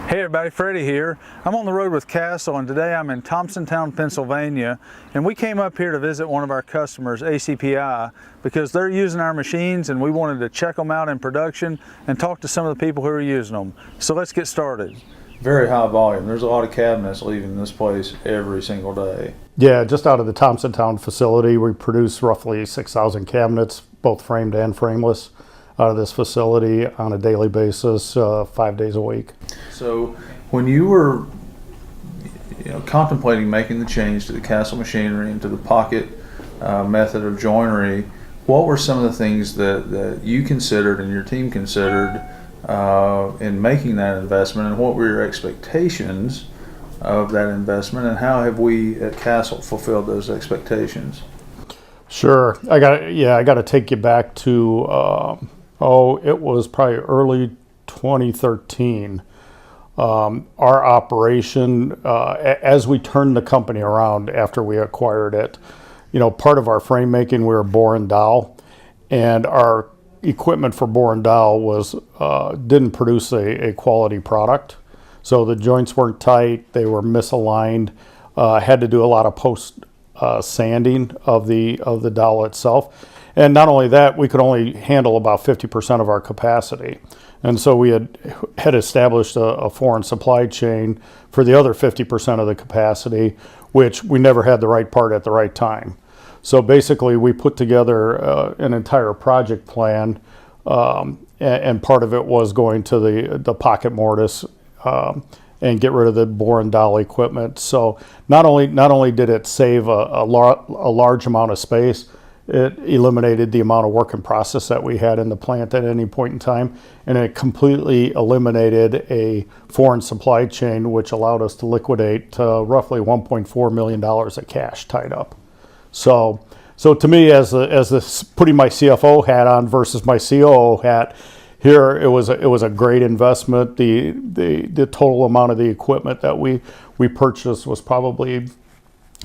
Hey everybody, Freddie here. I'm on the road with Castle and today I'm in Thompsontown, Pennsylvania, and we came up here to visit one of our customers, ACPI, because they're using our machines and we wanted to check them out in production and talk to some of the people who are using them. So let's get started. Very high volume. There's a lot of cabinets leaving this place every single day. Yeah, just out of the Thompsontown facility, we produce roughly 6,000 cabinets, both framed and frameless, out of this facility on a daily basis, 5 days a week. So when you were contemplating making the change to the Castle machinery and to the pocket method of joinery, what were some of the things that you considered and your team considered in making that investment, and what were your expectations of that investment, and how have we at Castle fulfilled those expectations? Sure. I got to take you back to it was probably early 2013. Our operation, as we turned the company around after we acquired it, part of our frame making, we were bore and dowel, and our equipment for bore and dowel didn't produce a quality product. So the joints weren't tight, they were misaligned, had to do a lot of post sanding of the dowel itself. And not only that, we could only handle about 50% of our capacity. And so we had established a foreign supply chain for the other 50% of the capacity, which we never had the right part at the right time. So basically we put together an entire project plan, and part of it was going to the pocket mortise and get rid of the bore and dowel equipment. So not only did it save a large amount of space, it eliminated the amount of work in process that we had in the plant at any point in time, and it completely eliminated a foreign supply chain, which allowed us to liquidate roughly $1.4 million of cash tied up. So to me, as putting my CFO hat on versus my COO hat, here it was a great investment. The total amount of the equipment that we purchased was probably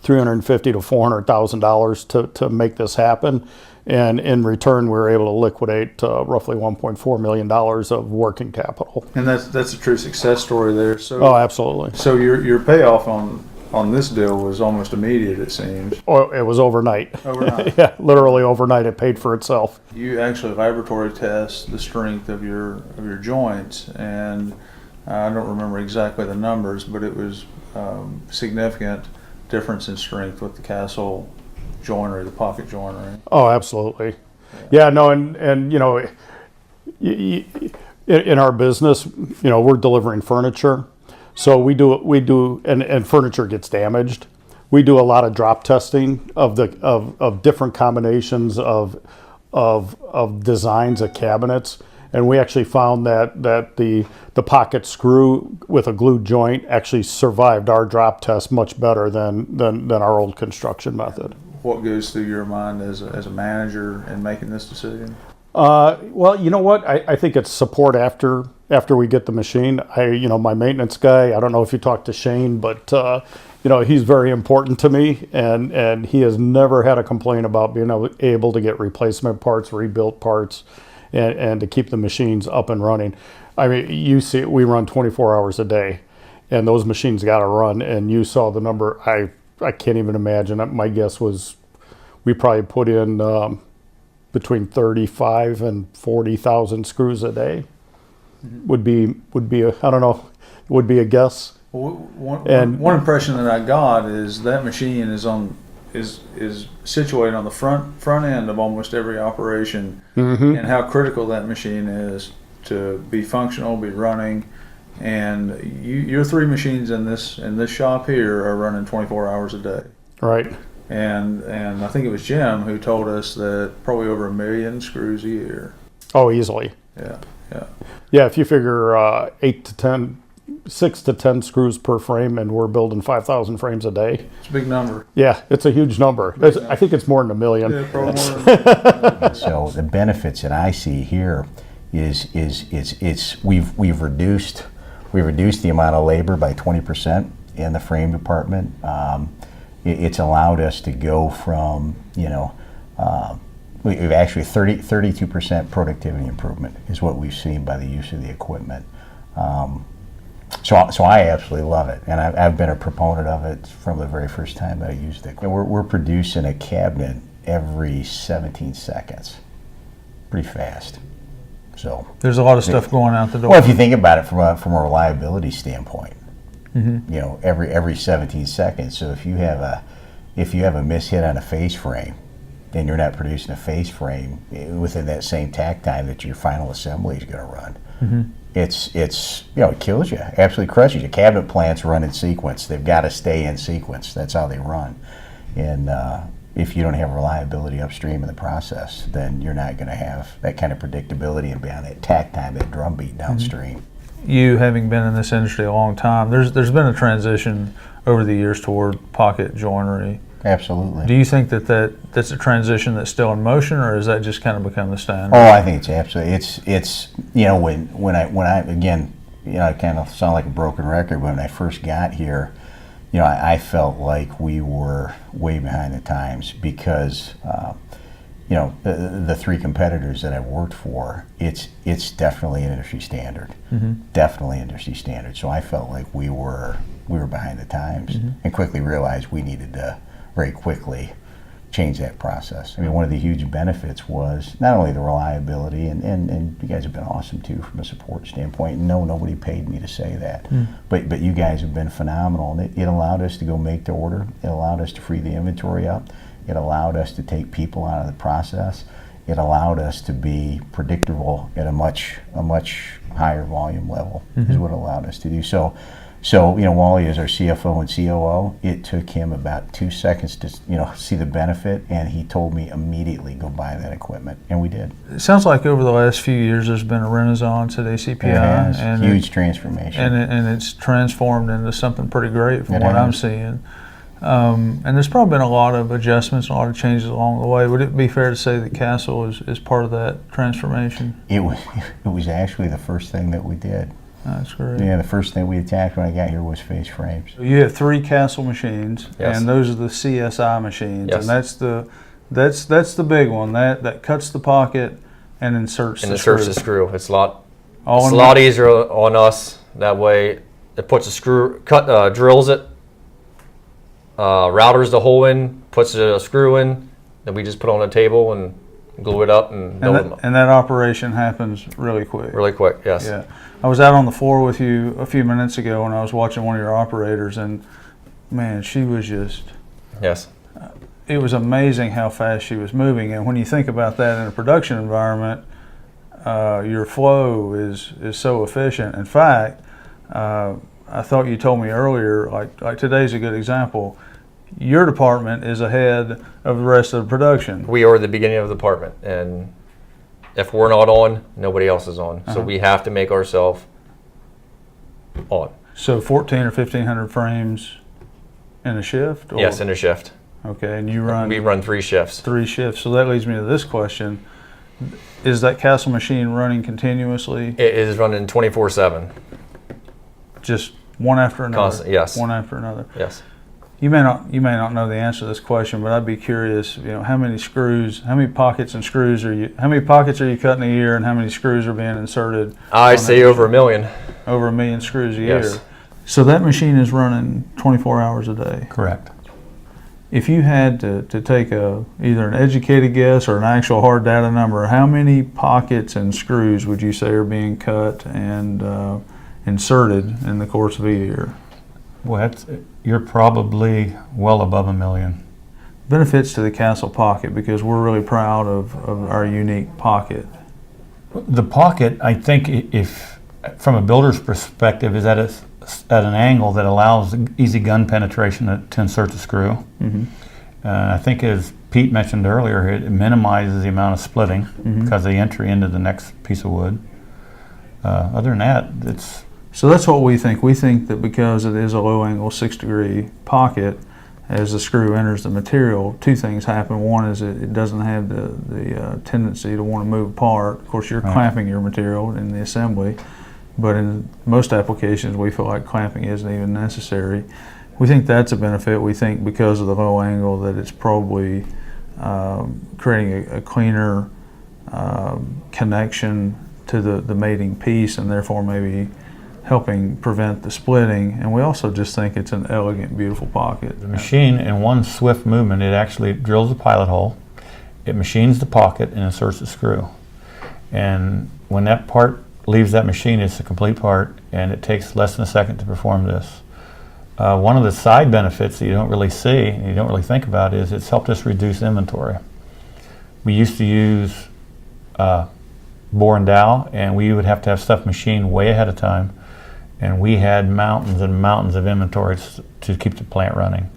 $350,000 to $400,000 to make this happen, and in return we were able to liquidate roughly $1.4 million of working capital. And that's a true success story there. So oh, absolutely. So your payoff on this deal was almost immediate, it seems. Oh, it was overnight. Overnight. Yeah, literally overnight. It paid for itself. You actually laboratory test the strength of your joints, and I don't remember exactly the numbers, but it was significant difference in strength with the Castle joinery, the pocket joinery. Oh, absolutely. Yeah, no, and in our business, we're delivering furniture, so we do, and furniture gets damaged. We do a lot of drop testing of different combinations of designs of cabinets. And we actually found that the pocket screw with a glued joint actually survived our drop test much better than our old construction method. What goes through your mind as a manager in making this decision? Well, you know what? I think it's support after we get the machine. My maintenance guy, I don't know if you talked to Shane, but he's very important to me, and he has never had a complaint about being able to get replacement parts, rebuilt parts, and to keep the machines up and running. I mean, you see, we run 24 hours a day, and those machines got to run. And you saw the number. I can't even imagine. My guess was we probably put in between 35 and 40,000 screws a day. Would be a guess. Well, one impression that I got is that machine is situated on the front end of almost every operation, and how critical that machine is to be functional, be running. And your three machines in this shop here are running 24 hours a day. Right. And I think it was Jim who told us that probably over 1 million screws a year. Oh, easily. Yeah. If you figure 6 to 10 screws per frame, and we're building 5,000 frames a day. It's a big number. Yeah, it's a huge number. I think it's more than 1 million. Yeah, probably more than So the benefits that I see here is we've reduced the amount of labor by 20% in the frame department. It's allowed us to go from we've actually 32% productivity improvement is what we've seen by the use of the equipment. So I absolutely love it, and I've been a proponent of it from the very first time that I used it. And we're producing a cabinet every 17 seconds, pretty fast. So There's a lot of stuff going out the door. well, if you think about it from a reliability standpoint, every 17 seconds. So if you have a mishit on a face frame, and you're not producing a face frame within that same tack time that your final assembly is going to run, it's it kills you, absolutely crushes you. Cabinet plants run in sequence. They've got to stay in sequence. That's how they run. And if you don't have reliability upstream in the process, then you're not going to have that kind of predictability and be on that tack time, that drumbeat downstream. You having been in this industry a long time, there's been a transition over the years toward pocket joinery. Absolutely. Do you think that's a transition that's still in motion, or has that just kind of become the standard? Oh, I think it's absolutely. It's when I again, I kind of sound like a broken record. When I first got here, I felt like we were way behind the times because the three competitors that I've worked for, it's definitely an industry standard. Definitely industry standard. So I felt like we were behind the times, and quickly realized we needed to very quickly change that process. I mean, one of the huge benefits was not only the reliability, and you guys have been awesome too from a support standpoint. No, nobody paid me to say that, but you guys have been phenomenal, and it allowed us to go make the order. It allowed us to free the inventory up. It allowed us to take people out of the process. It allowed us to be predictable at a much higher volume level, is what it allowed us to do. So Wally is our CFO and COO. It took him about 2 seconds to see the benefit, and he told me immediately, go buy that equipment, and we did. It sounds like over the last few years there's been a renaissance at ACPI. It has, and huge transformation. And it's transformed into something pretty great from It what has. I'm seeing. And there's probably been a lot of adjustments, a lot of changes along the way. Would it be fair to say that Castle is part of that transformation? It was actually the first thing that we did. That's great. Yeah, the first thing we attacked when I got here was face frames. You have 3 Castle machines, Yes. and those are the CSI machines, Yes. and that's the big one that cuts the pocket and inserts And the inserts screw. the screw. It's a lot All in lot easier on us. That way, it puts a screw, drills it, routers the hole in, puts a screw in, then we just put it on the table and glue it up and build them up. And that operation happens really quick. Really quick, yes. Yeah. I was out on the floor with you a few minutes ago, and I was watching one of your operators, and man, she was just, Yes. it was amazing how fast she was moving. And when you think about that in a production environment, your flow is so efficient. In fact, I thought you told me earlier, like today's a good example. Your department is ahead of the rest of the production. We are the beginning of the department, and if we're not on, nobody else is on. So we have to make ourselves on. So 1,400 or 1,500 frames in a shift? Or? Yes, in a shift. Okay, and you run We run 3 shifts. 3 shifts. So that leads me to this question. Is that Castle machine running continuously? It is running 24/7. Just one after another? Constant, yes. One after another. Yes. You may not know the answer to this question, but I'd be curious, how many screws, how many pockets and screws how many pockets are you cutting a year, and how many screws are being inserted? I on say that over 1 million. Over 1 million screws a Yes. year. So that machine is running 24 hours a day. Correct. If you had to take either an educated guess or an actual hard data number, how many pockets and screws would you say are being cut and inserted in the course of a year? Well, you're probably well above 1 million. Benefits to the Castle pocket, because we're really proud of our unique pocket. The pocket, I think, if from a builder's perspective, is at an angle that allows easy gun penetration to insert the screw. I think, as Pete mentioned earlier, it minimizes the amount of splitting because of the entry into the next piece of wood. Other than that, it's So that's what we think. We think that because it is a low angle 6-degree pocket, as the screw enters the material, 2 things happen. One is it doesn't have the tendency to want to move apart. Of course, you're clamping your material in the assembly, but in most applications we feel like clamping isn't even necessary. We think that's a benefit. We think because of the low angle that it's probably creating a cleaner connection to the mating piece, and therefore maybe helping prevent the splitting, and we also just think it's an elegant, beautiful pocket. The machine, in one swift movement, it actually drills the pilot hole, it machines the pocket, and inserts the screw. And when that part leaves that machine, it's a complete part, and it takes less than a second to perform this. One of the side benefits that you don't really see, and you don't really think about, is it's helped us reduce inventory. We used to use bore and dowel, and we would have to have stuff machined way ahead of time, and we had mountains and mountains of inventories to keep the plant running.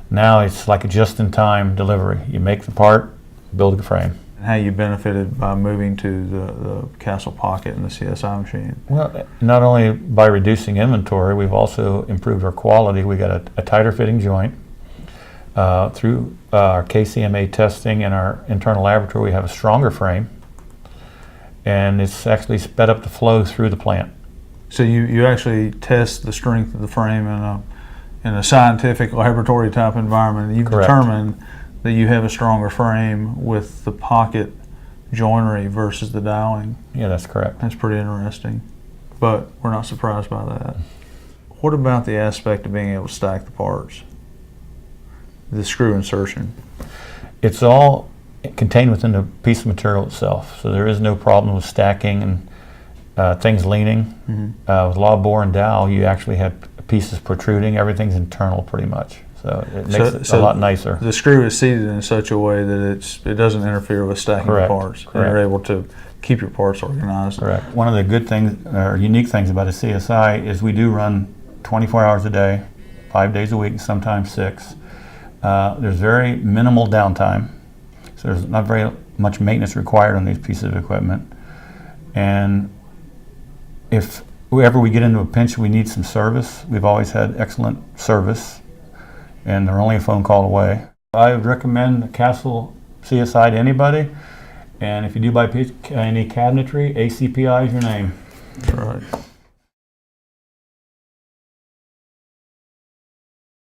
Now it's like a just-in-time delivery. You make the part, build the frame. And how you benefited by moving to the Castle Pocket and the CSI machine? Well, not only by reducing inventory, we've also improved our quality. We got a tighter fitting joint. Through our KCMA testing and our internal laboratory, we have a stronger frame, and it's actually sped up the flow through the plant. So you actually test the strength of the frame in a scientific laboratory type environment, and you've Correct. determined that you have a stronger frame with the pocket joinery versus the doweling. Yeah, that's correct. That's pretty interesting, but we're not surprised by that. What about the aspect of being able to stack the parts? The screw insertion. It's all contained within the piece of material itself, so there is no problem with stacking and things leaning. With law bore and dowel, you actually have pieces protruding. Everything's internal pretty much, so it makes it a lot nicer. The screw is seated in such a way that it doesn't interfere with stacking Correct. the parts. Correct. And you're able to keep your parts organized. Correct. One of the good things, or unique things about a CSI, is we do run 24 hours a day, 5 days a week, sometimes 6. There's very minimal downtime, so there's not very much maintenance required on these pieces of equipment. And if ever we get into a pinch, we need some service. We've always had excellent service, and they're only a phone call away. I would recommend the Castle CSI to anybody, and if you do buy any cabinetry, ACPI is your name. That's right.